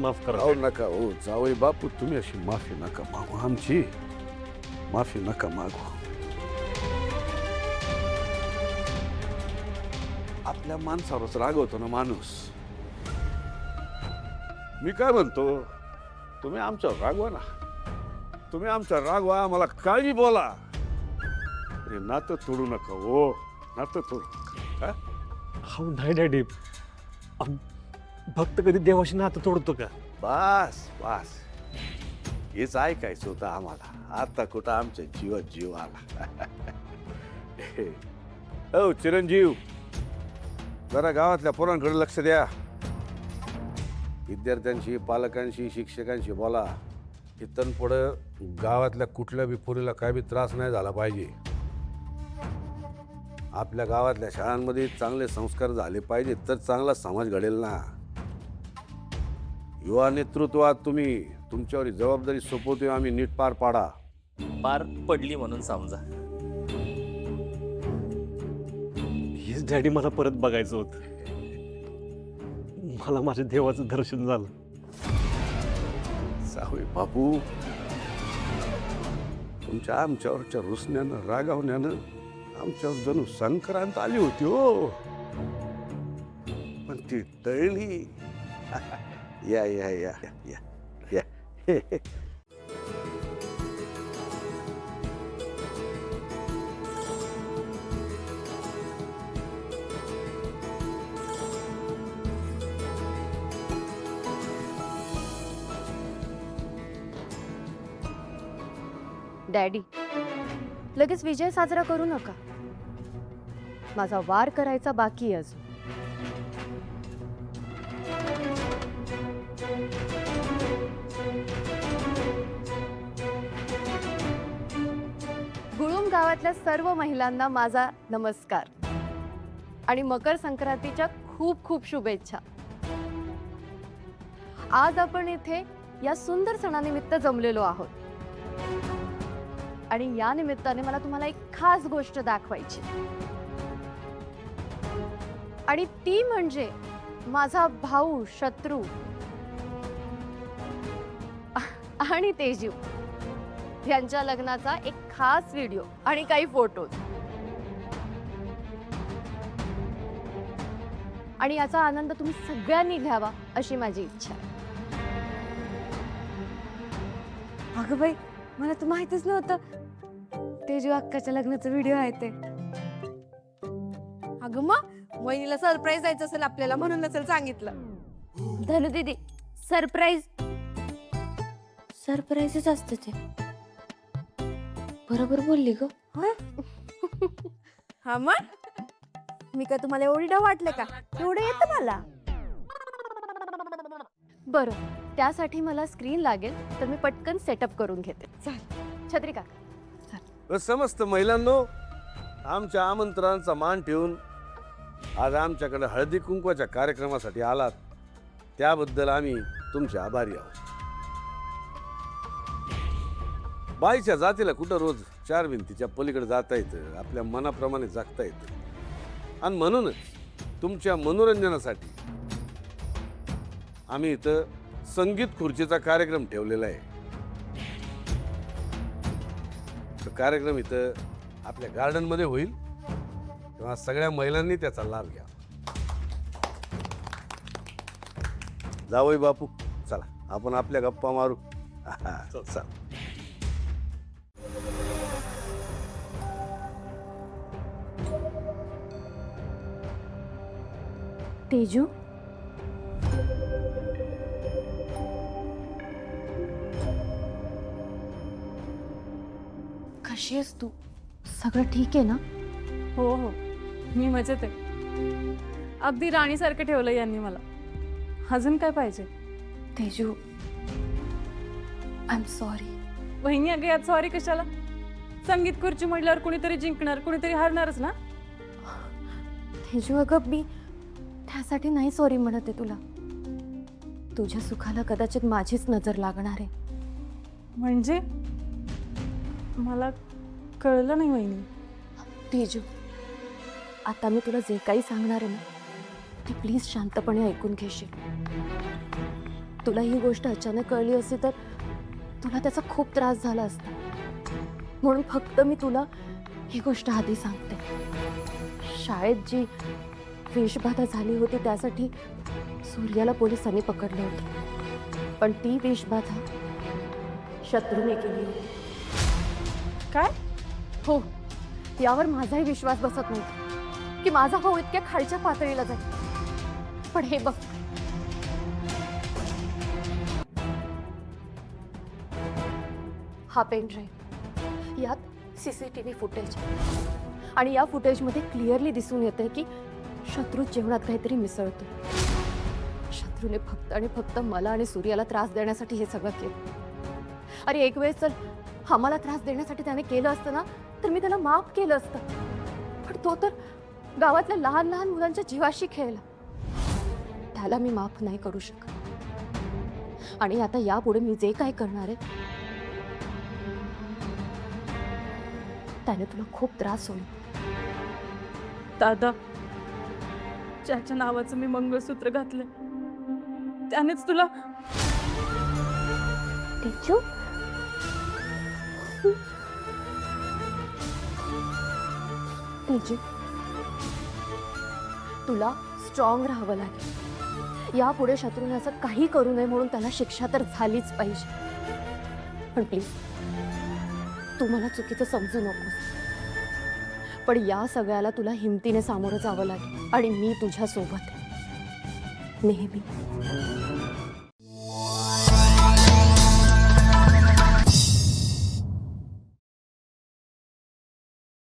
माफ करा. अहो नका हो जावई बापू, तुम्ही अशी माफी नका मागू, आमची माफी नका मागू. आपल्या माणसावरच रागवतो ना माणूस. मी काय म्हणतो, तुम्ही आमच्यावर रागवा ना, तुम्ही आमच्यावर रागवा, आम्हाला काही बोला, हे नातं तोडू नका हो, नातं तोडू नका. हा? हो नाही डॅडी, भक्त कधी देवाशी नातं तोडतो का? बस बस, हेच ऐकायचं होतं आम्हाला. आता कुठं आमच्या जीवात जीव आला. हो चिरंजीव, जरा गावातल्या पोरांकडे लक्ष द्या. विद्यार्थ्यांशी, पालकांशी, शिक्षकांशी बोला. इथून पुढं गावातल्या कुठल्या बी पोरीला काय बी त्रास नाही झाला पाहिजे. आपल्या गावातल्या शाळांमध्ये चांगले संस्कार झाले पाहिजे, तर चांगला समाज घडेल ना. युवा नेतृत्वात तुम्ही तुमच्यावर जबाबदारी सोपवतोय आम्ही, नीट पार पाडा. पार पडली म्हणून समजा. हेच डॅडी मला परत बघायचं होतं. मला माझ्या देवाचं दर्शन झालं. जावई बापू, तुमच्या आमच्यावरच्या रुसण्यानं, रागावण्यानं आमच्यावर जणू संक्रांत आली होती हो, पण ती टळली. या या या या या. डॅडी, लगेच विजय साजरा करू नका. माझा वार करायचा बाकी आहे अजून. गुळूम गावातल्या सर्व महिलांना माझा नमस्कार आणि मकर संक्रांतीच्या खूप खूप शुभेच्छा. आज आपण इथे या सुंदर सणानिमित्त जमलेलो आहोत आणि या निमित्ताने मला तुम्हाला एक खास गोष्ट दाखवायची, आणि ती म्हणजे माझा भाऊ शत्रू आणि तेजू यांच्या लग्नाचा एक खास व्हिडिओ आणि काही फोटो. आणि याचा आनंद तुम्ही सगळ्यांनी घ्यावा अशी माझी इच्छा. अगं बाई, मला तर माहितीच नव्हतं तेजू अक्काच्या लग्नाचा व्हिडिओ आहे ते. अगं मग वहिनीला सरप्राईज द्यायचं असेल आपल्याला, म्हणून नसेल सांगितलं. धनु दीदी, सरप्राईज सरप्राईजच असतं ते. बरोबर बोलली ग. हा मग मी का तुम्हाला एवढी डाव वाटले का? एवढं येतं मला. बरं, त्यासाठी मला स्क्रीन लागेल, तर मी पटकन सेटअप करून घेते. छत्री काका. समस्त महिलांनो, आमच्या आमंत्रणाचा मान ठेवून आज आमच्याकडे हळदी कुंकवाच्या कार्यक्रमासाठी आलात, त्याबद्दल आम्ही तुमचे आभारी आहोत. बाईच्या जातीला कुठं रोज चार भिंतीच्या पलीकडे जाता येतं, आपल्या मनाप्रमाणे जगता येतं. आणि म्हणूनच तुमच्या मनोरंजनासाठी आम्ही इथं संगीत खुर्चीचा कार्यक्रम ठेवलेला आहे. तो कार्यक्रम इथं आपल्या गार्डन मध्ये होईल, तेव्हा सगळ्या महिलांनी त्याचा लाभ घ्या. जावई बापू, चला आपण आपल्या गप्पा मारू. चल. तेजू, कशी आहेस तू? सगळं ठीक आहे ना? हो हो, मी मजेत आहे. अगदी राणीसारखं ठेवलं यांनी मला. अजून काय पाहिजे? Teju, I am sorry. वहिनी अगं यात सॉरी कशाला? संगीत खुर्ची म्हटल्यावर कुणीतरी जिंकणार, कुणीतरी हारणारच ना. तेजू, अगं मी त्यासाठी नाही सॉरी म्हणत आहे तुला. तुझ्या सुखाला कदाचित माझीच नजर लागणार आहे. म्हणजे मला कळलं नाही वहिनी. तेजू, आता मी तुला जे काही सांगणार आहे ना, ते प्लीज शांतपणे ऐकून घेशील. तुला ही गोष्ट अचानक कळली असती तर तुला त्याचा खूप त्रास झाला असता. म्हणून फक्त मी तुला ही गोष्ट आधी सांगते. शाळेत जी विषबाधा झाली होती त्यासाठी सूर्याला पोलिसांनी पकडले होते, पण ती विषबाधा शत्रूने केली होती. काय? हो, यावर माझाही विश्वास बसत नव्हता की माझा भाऊ इतक्या खालच्या पातळीला जाईल. पण हे बघ, हा पेन ड्राईव्ह, यात CCTV फुटेज आणि या फुटेजमध्ये क्लिअरली दिसून येते की शत्रू जेवणात काहीतरी मिसळतो. शत्रूने फक्त आणि फक्त मला आणि सूर्याला त्रास देण्यासाठी हे सगळं केलं. अरे एक वेळेस चल आम्हाला त्रास देण्यासाठी त्याने केलं असतं ना तर मी त्याला माफ केलं असतं, पण तो तर गावातल्या लहान लहान मुलांच्या जीवाशी खेळला. त्याला मी माफ नाही करू शकत. आणि आता यापुढे मी जे काय करणार आहे त्याने तुला खूप त्रास होईल. दादा, ज्याच्या नावाचं मी मंगळसूत्र घातलं त्यानेच तुला. तेजू, तेजू, तुला स्ट्रॉंग राहावं लागेल. यापुढे शत्रूने असं काही करू नये म्हणून त्याला शिक्षा तर झालीच पाहिजे. पण प्लीज तू मला चुकीचं समजू नकोस. पण या सगळ्याला तुला हिमतीने सामोरं जावं लागेल आणि मी तुझ्या सोबत आहे नेहमी.